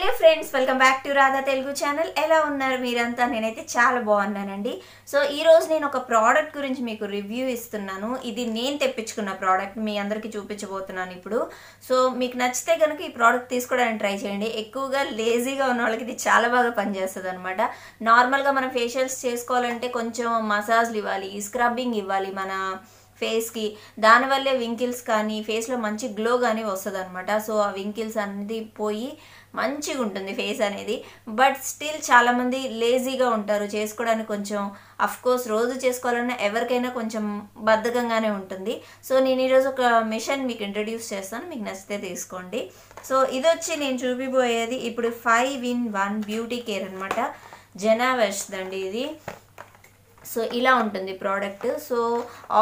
Hello friends, welcome back to Radha Telugu channel. ఎలా ఉన్నారు మీరంతా? నేనైతే చాలా బాగున్నానండి. సో ఈరోజు నేను ఒక ప్రోడక్ట్ గురించి మీకు రివ్యూ ఇస్తున్నాను. ఇది నేను తెప్పించుకున్న ప్రోడక్ట్ మీ అందరికీ చూపించబోతున్నాను ఇప్పుడు. సో మీకు నచ్చితే కనుక ఈ ప్రోడక్ట్ తీసుకోవడానికి ట్రై చేయండి. ఎక్కువగా లేజీగా ఉన్న వాళ్ళకి ఇది చాలా బాగా పనిచేస్తుంది అనమాట. నార్మల్గా మనం ఫేషియల్స్ చేసుకోవాలంటే కొంచెం మసాజ్లు ఇవ్వాలి, స్క్రబ్బింగ్ ఇవ్వాలి మన ఫేస్కి. దానివల్లే వింకిల్స్ కానీ ఫేస్లో మంచి గ్లో కానీ వస్తుంది అనమాట. సో ఆ వింకిల్స్ అనేది పోయి మంచిగా ఉంటుంది ఫేస్ అనేది. బట్ స్టిల్ చాలామంది లేజీగా ఉంటారు, చేసుకోవడానికి కొంచెం కోర్స్ రోజు చేసుకోవాలన్నా ఎవరికైనా కొంచెం బద్ధకంగానే ఉంటుంది. సో నేను ఈరోజు ఒక మిషన్ మీకు ఇంట్రడ్యూస్ చేస్తాను, మీకు నచ్చితే తీసుకోండి. సో ఇది వచ్చి నేను చూపిపోయేది ఇప్పుడు 5-in-1 బ్యూటీ కేర్ అనమాట. జెనావెష్దండి ఇది. సో ఇలా ఉంటుంది ప్రోడక్ట్. సో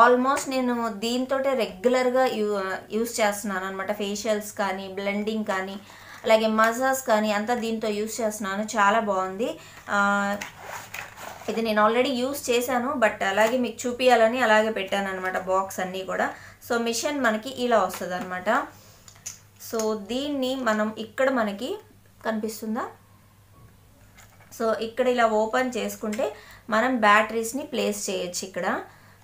ఆల్మోస్ట్ నేను దీంతో రెగ్యులర్గా యూస్ చేస్తున్నాను అనమాట. ఫేషియల్స్ కానీ, బ్లెండింగ్ కానీ, అలాగే మసాజ్ కానీ అంతా దీంతో యూస్ చేస్తున్నాను. చాలా బాగుంది. ఇది నేను ఆల్రెడీ యూస్ చేశాను, బట్ అలాగే మీకు చూపించాలని అలాగే పెట్టాను అనమాట బాక్స్ అన్నీ కూడా. సో మిషన్ మనకి ఇలా వస్తుంది అనమాట. సో దీన్ని మనం ఇక్కడ మనకి కనిపిస్తుందా? సో ఇక్కడ ఇలా ఓపెన్ చేసుకుంటే మనం బ్యాటరీస్ని ప్లేస్ చేయొచ్చు ఇక్కడ.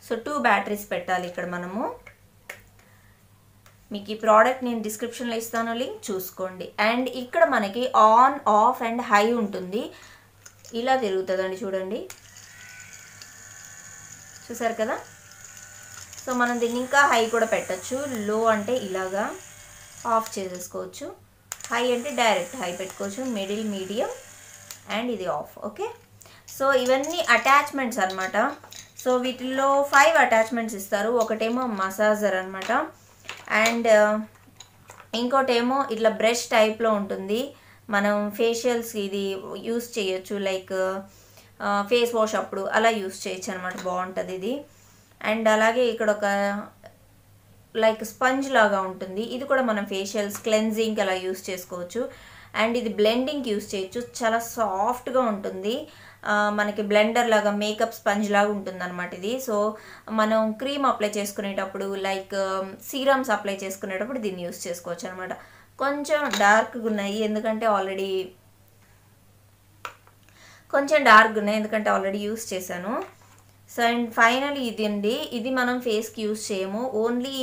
సో 2 బ్యాటరీస్ పెట్టాలి ఇక్కడ మనము. మీకు ఈ ప్రోడక్ట్ నేను డిస్క్రిప్షన్లో ఇస్తాను, లింక్ చూసుకోండి. అండ్ ఇక్కడ మనకి ఆన్, ఆఫ్ అండ్ హై ఉంటుంది. ఇలా తిరుగుతుందండి, చూడండి, చూసారు కదా. సో మనం దీన్ని ఇంకా హై కూడా పెట్టచ్చు. లో అంటే ఇలాగా ఆఫ్ చేసేసుకోవచ్చు, హై అంటే డైరెక్ట్ హై పెట్టుకోవచ్చు, మిడిల్, మీడియం అండ్ ఇది ఆఫ్. ఓకే. సో ఇవన్నీ అటాచ్మెంట్స్ అనమాట. సో వీటిల్లో 5 అటాచ్మెంట్స్ ఇస్తారు. ఒకటేమో మసాజర్ అనమాట, అండ్ ఇంకోటేమో ఇట్లా బ్రష్ టైప్లో ఉంటుంది. మనం ఫేషియల్స్ ఇది యూస్ చేయొచ్చు, లైక్ ఫేస్ వాష్ అప్పుడు అలా యూస్ చేయొచ్చు అనమాట. బాగుంటుంది ఇది. అండ్ అలాగే ఇక్కడ ఒక లైక్ స్పంజ్ లాగా ఉంటుంది. ఇది కూడా మనం ఫేషియల్స్, క్లెన్జింగ్ అలా యూస్ చేసుకోవచ్చు. అండ్ ఇది బ్లెండింగ్కి యూస్ చేయొచ్చు. చాలా సాఫ్ట్గా ఉంటుంది, మనకి బ్లెండర్ లాగా, మేకప్ స్పంజ్ లాగా ఉంటుంది అనమాట ఇది. సో మనం క్రీమ్ అప్లై చేసుకునేటప్పుడు, లైక్ సీరమ్స్ అప్లై చేసుకునేటప్పుడు దీన్ని యూస్ చేసుకోవచ్చు అనమాట. కొంచెం డార్క్గా ఉన్నాయి ఎందుకంటే ఆల్రెడీ యూస్ చేశాను. సో అండ్ ఫైనల్ ఇది అండి. ఇది మనం ఫేస్కి యూస్ చేయము, ఓన్లీ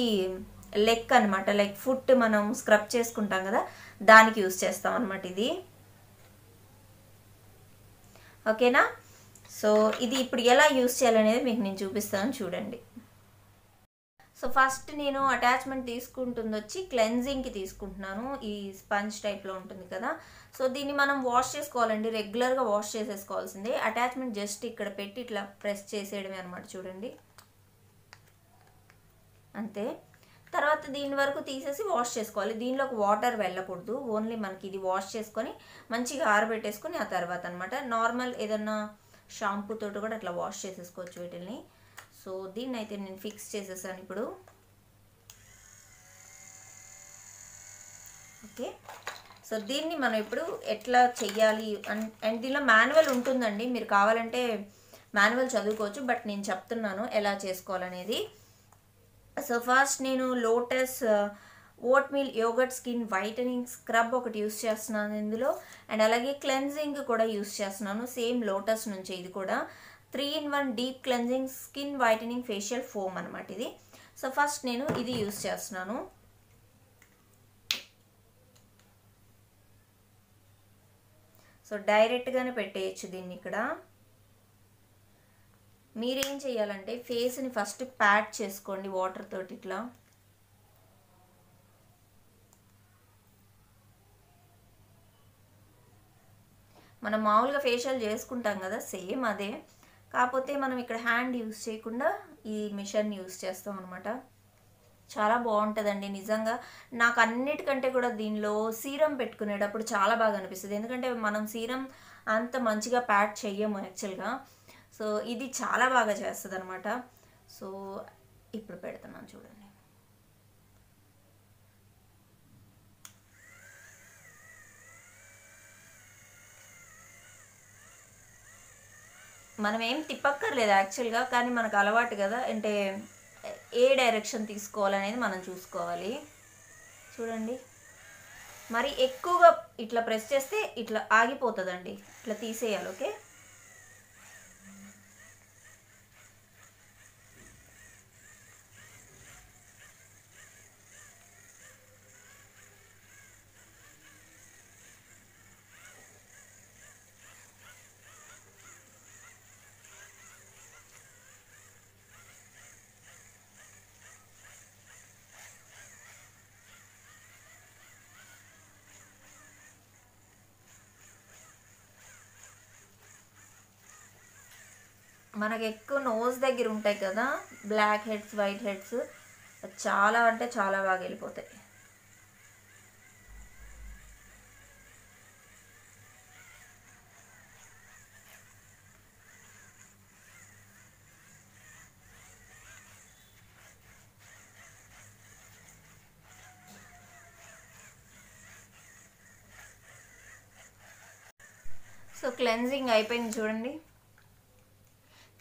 లెగ్ అనమాట. లైక్ ఫుట్ మనం స్క్రబ్ చేసుకుంటాం కదా, దానికి యూస్ చేస్తాం అనమాట ఇది. ఓకేనా. సో ఇది ఇప్పుడు ఎలా యూస్ చేయాలనేది మీకు నేను చూపిస్తాను, చూడండి. సో ఫస్ట్ నేను అటాచ్మెంట్ తీసుకుంటుంది వచ్చి క్లెన్జింగ్కి తీసుకుంటున్నాను. ఈ స్పంజ్ టైప్లో ఉంటుంది కదా. సో దీన్ని మనం వాష్ చేసుకోవాలండి, రెగ్యులర్గా వాష్ చేసేసుకోవాల్సిందే. అటాచ్మెంట్ జస్ట్ ఇక్కడ పెట్టి ఇట్లా ప్రెస్ చేసేయడమే అనమాట, చూడండి, అంతే. తర్వాత దీని వరకు తీసేసి వాష్ చేసుకోవాలి. దీనిలోకి వాటర్ వెళ్ళకూడదు, ఓన్లీ మనకి ఇది వాష్ చేసుకొని మంచిగా ఆరబెట్టేసుకొని ఆ తర్వాత అనమాట. నార్మల్ ఏదన్నా షాంపూ తోటి కూడా అట్లా వాష్ చేసేసుకోవచ్చు వీటిని. సో దీన్ని అయితే నేను ఫిక్స్ చేసేసాను ఇప్పుడు. ఓకే. సో దీన్ని మనం ఇప్పుడు ఎట్లా చెయ్యాలి అండ్ దీనిలో మాన్యువల్ ఉంటుందండి, మీరు కావాలంటే మాన్యువల్ చదువుకోవచ్చు, బట్ నేను చెప్తున్నాను ఎలా చేసుకోవాలనేది. సో ఫస్ట్ నేను lotus vote meal yoghurt skin whitening scrub ఒకటి యూస్ చేస్తున్నాను ఇందులో. అండ్ అలాగే క్లెన్జింగ్ కూడా యూస్ చేస్తున్నాను, సేమ్ లోటస్ నుంచి. ఇది కూడా 3-in-1 deep cleansing skin whitening facial foam అనమాట ఇది. సో ఫస్ట్ నేను ఇది యూస్ చేస్తున్నాను. సో డైరెక్ట్గానే పెట్టేయచ్చు దీన్ని ఇక్కడ. మీరేం చేయాలంటే ఫేస్ని ఫస్ట్ ప్యాట్ చేసుకోండి వాటర్ తోటి ఇట్లా. మనం మామూలుగా ఫేషియల్ చేసుకుంటాం కదా, సేమ్ అదే. కాకపోతే మనం ఇక్కడ హ్యాండ్ యూస్ చేయకుండా ఈ మిషన్ యూస్ చేస్తాం అనమాట. చాలా బాగుంటుందండి నిజంగా. నాకు అన్నిటికంటే కూడా దీనిలో సీరం పెట్టుకునేటప్పుడు చాలా బాగా అనిపిస్తుంది, ఎందుకంటే మనం సీరం అంత మంచిగా ప్యాట్ చెయ్యము యాక్చువల్గా. సో ఇది చాలా బాగా చేస్తుంది అనమాట. సో ఇప్పుడు పెడుతున్నాను, చూడండి. మనం ఏం తిప్పక్కర్లేదు యాక్చువల్గా, కానీ మనకు అలవాటు కదా, అంటే ఏ డైరెక్షన్ తీసుకోవాలనేది మనం చూసుకోవాలి. చూడండి, మరి ఎక్కువగా ఇట్లా ప్రెస్ చేస్తే ఇట్లా ఆగిపోతుందండి, ఇట్లా తీసేయాలి. ఓకే. మనకు ఎక్కువ నోస్ దగ్గర ఉంటాయి కదా బ్లాక్ హెడ్స్, వైట్ హెడ్స్, చాలా అంటే చాలా బాగా వెళ్ళిపోతాయి. సో క్లెన్జింగ్ అయిపోయింది చూడండి.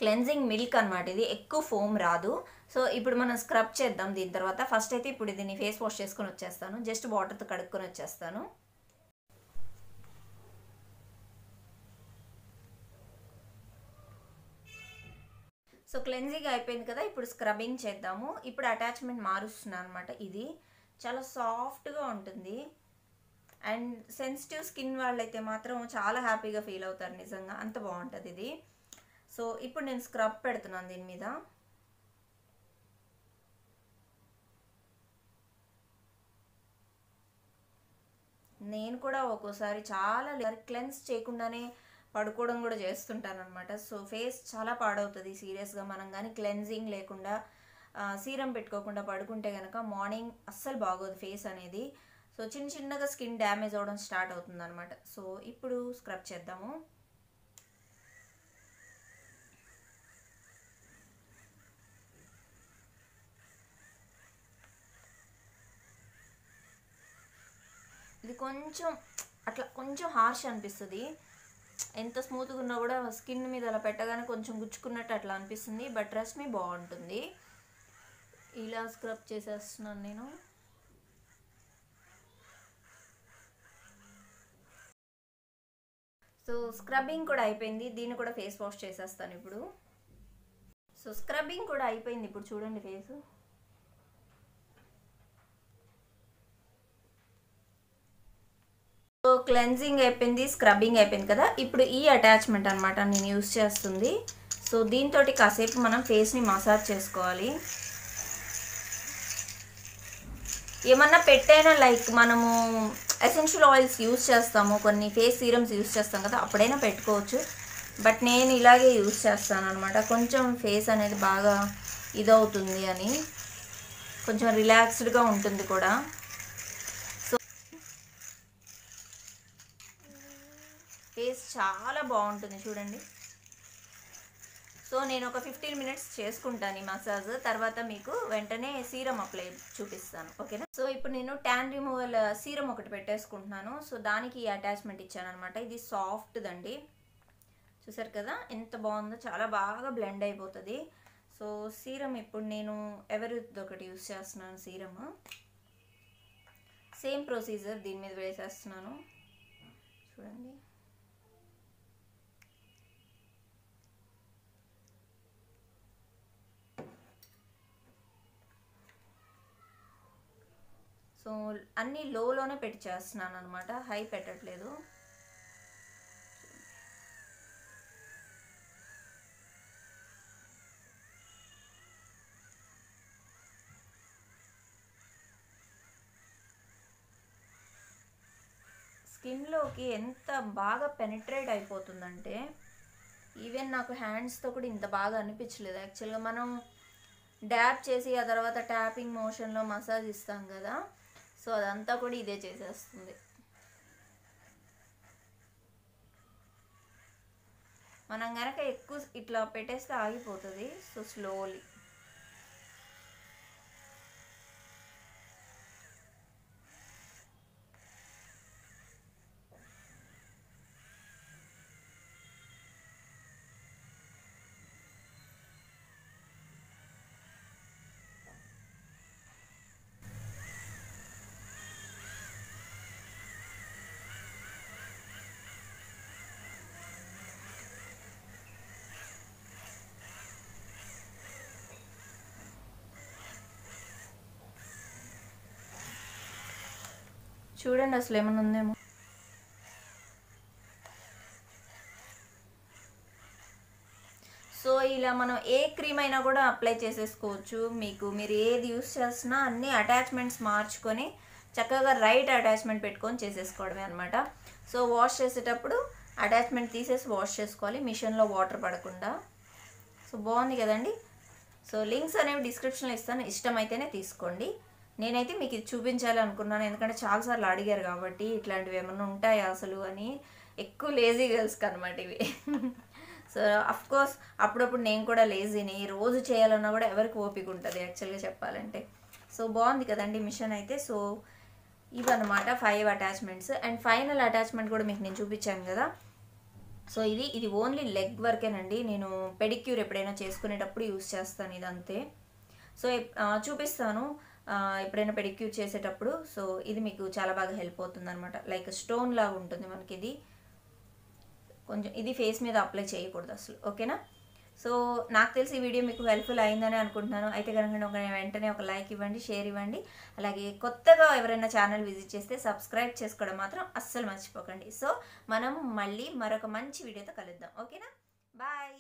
క్లెన్జింగ్ మిల్క్ అనమాట ఇది, ఎక్కువ ఫోమ్ రాదు. సో ఇప్పుడు మనం స్క్రబ్ చేద్దాం దీని తర్వాత. ఫస్ట్ అయితే ఇప్పుడు దీన్ని ఫేస్ వాష్ చేసుకొని వచ్చేస్తాను, జస్ట్ వాటర్తో కడుక్కొని వచ్చేస్తాను. సో క్లెన్జింగ్ అయిపోయింది కదా, ఇప్పుడు స్క్రబ్బింగ్ చేద్దాము. ఇప్పుడు అటాచ్మెంట్ మారుస్తున్నాను అనమాట. ఇది చాలా సాఫ్ట్గా ఉంటుంది అండ్ సెన్సిటివ్ స్కిన్ వాళ్ళైతే మాత్రం చాలా హ్యాపీగా ఫీల్ అవుతారు, నిజంగా అంత బాగుంటుంది ఇది. సో ఇప్పుడు నేను స్క్రబ్ పెడుతున్నాను దీని మీద. నేను కూడా ఒక్కోసారి చాలా క్లెన్స్ చేయకుండానే పడుకోవడం కూడా చేస్తుంటాను అనమాట. సో ఫేస్ చాలా పాడవుతుంది సీరియస్గా. మనం కానీ క్లెన్జింగ్ లేకుండా సీరం పెట్టుకోకుండా పడుకుంటే కనుక మార్నింగ్ అస్సలు బాగోదు ఫేస్ అనేది. సో చిన్న చిన్నగా స్కిన్ డ్యామేజ్ అవ్వడం స్టార్ట్ అవుతుంది అనమాట. సో ఇప్పుడు స్క్రబ్ చేద్దాము. ఇది కొంచెం అట్లా కొంచెం హార్ష్ అనిపిస్తుంది, ఎంత స్మూత్గా ఉన్నా కూడా స్కిన్ మీద అలా పెట్టగానే కొంచెం గుచ్చుకున్నట్టు అట్లా అనిపిస్తుంది. బట్ ట్రస్ట్ మీ బాగుంటుంది. ఇలా స్క్రబ్ చేసేస్తున్నాను నేను. సో స్క్రబ్బింగ్ కూడా అయిపోయింది, దీన్ని కూడా ఫేస్ వాష్ చేసేస్తాను ఇప్పుడు. సో స్క్రబ్బింగ్ కూడా అయిపోయింది, ఇప్పుడు చూడండి ఫేస్. సో క్లెన్జింగ్ అయిపోయింది, స్క్రబ్బింగ్ అయిపోయింది కదా. ఇప్పుడు ఈ అటాచ్మెంట్ అనమాట నేను యూస్ చేస్తుంది. సో దీంతో కాసేపు మనం ఫేస్ని మసాజ్ చేసుకోవాలి. ఏమన్నా పెట్టైనా లైక్ మనము ఎసెన్షియల్ ఆయిల్స్ యూస్ చేస్తాము, కొన్ని ఫేస్ సీరమ్స్ యూస్ చేస్తాం కదా, అప్పుడైనా పెట్టుకోవచ్చు. బట్ నేను ఇలాగే యూస్ చేస్తాను అనమాట. కొంచెం ఫేస్ అనేది బాగా ఇదవుతుంది అని, కొంచెం రిలాక్స్డ్గా ఉంటుంది కూడా. సో ఫేస్ చాలా బాగుంటుంది చూడండి. సో నేను ఒక 15 మినిట్స్ చేసుకుంటాను ఈ మసాజ్, తర్వాత మీకు వెంటనే సీరం అప్లై చూపిస్తాను, ఓకేనా. సో ఇప్పుడు నేను ట్యాన్ రిమూవల్ సీరం ఒకటి పెట్టేసుకుంటున్నాను. సో దానికి ఈ అటాచ్మెంట్ ఇచ్చాను అనమాట. ఇది సాఫ్ట్దండి, చూసారు కదా ఎంత బాగుందో, చాలా బాగా బ్లెండ్ అయిపోతుంది. సో సీరం ఇప్పుడు నేను ఎవరిది ఒకటి యూస్ చేస్తున్నాను సీరమ్. సేమ్ ప్రొసీజర్ దీని మీద వేసేస్తున్నాను చూడండి. సో అన్నీ లోనే పెట్టి చేస్తున్నాను అనమాట, హై పెట్టట్లేదు. స్కిన్లోకి ఎంత బాగా పెనిట్రేట్ అయిపోతుందంటే, ఈవెన్ నాకు హ్యాండ్స్తో కూడా ఇంత బాగా అనిపించలేదు యాక్చువల్గా. మనం డ్యాప్ చేసి ఆ తర్వాత ట్యాపింగ్ మోషన్లో మసాజ్ ఇస్తాం కదా, సో అదంతా కూడా ఇదే చేసేస్తుంది. మనం కనుక ఎక్కువ ఇట్లా పెట్టేస్తే ఆగిపోతుంది. సో స్లోలీ చూడండి అసలు ఏమైనా ఉందేమో. సో ఇలా మనం ఏ క్రీమ్ అయినా కూడా అప్లై చేసేసుకోవచ్చు. మీరు ఏది యూస్ చేసినా అన్ని అటాచ్మెంట్స్ మార్చుకొని చక్కగా రైట్ అటాచ్మెంట్ పెట్టుకొని చేసేసుకోవడమే అనమాట. సో వాష్ చేసేటప్పుడు అటాచ్మెంట్ తీసేసి వాష్ చేసుకోవాలి, మిషన్లో వాటర్ పడకుండా. సో బాగుంది కదండి. సో లింక్స్ అనేవి డిస్క్రిప్షన్లో ఇస్తాను, ఇష్టమైతేనే తీసుకోండి. నేనైతే మీకు ఇది చూపించాలి అనుకున్నాను, ఎందుకంటే చాలాసార్లు అడిగారు కాబట్టి ఇట్లాంటివి ఏమన్నా ఉంటాయా అసలు అని. ఎక్కువ లేజీ గర్ల్స్కి అనమాట ఇవి. సో అఫ్కోర్స్ అప్పుడప్పుడు నేను కూడా లేజీని, రోజు చేయాలన్నా కూడా ఎవరికి ఓపిక ఉంటుంది యాక్చువల్గా చెప్పాలంటే. సో బాగుంది కదండి మిషన్ అయితే. సో ఇవన్నమాట 5 అటాచ్మెంట్స్. అండ్ ఫైనల్ అటాచ్మెంట్ కూడా మీకు నేను చూపించాను కదా. సో ఇది ఓన్లీ లెగ్ వర్కేనండి. నేను పెడిక్యూర్ ఎప్పుడైనా చేసుకునేటప్పుడు యూస్ చేస్తాను ఇదంతే. సో చూపిస్తాను ఎప్పుడైనా పెడిక్యూర్ చేసేటప్పుడు. సో ఇది మీకు చాలా బాగా హెల్ప్ అవుతుంది అనమాట. లైక్ స్టోన్ లాగా ఉంటుంది మనకి ఇది. కొంచెం ఇది ఫేస్ మీద అప్లై చేయకూడదు అసలు, ఓకేనా. సో నాకు తెలిసి ఈ వీడియో మీకు హెల్ప్ఫుల్ అయిందని అనుకుంటున్నాను. అయితే కనుక వెంటనే ఒక లైక్ ఇవ్వండి, షేర్ ఇవ్వండి. అలాగే కొత్తగా ఎవరైనా ఛానల్ విజిట్ చేస్తే సబ్స్క్రైబ్ చేసుకోవడం మాత్రం అస్సలు మర్చిపోకండి. సో మనం మళ్ళీ మరొక మంచి వీడియోతో కలుద్దాం, ఓకేనా. బాయ్.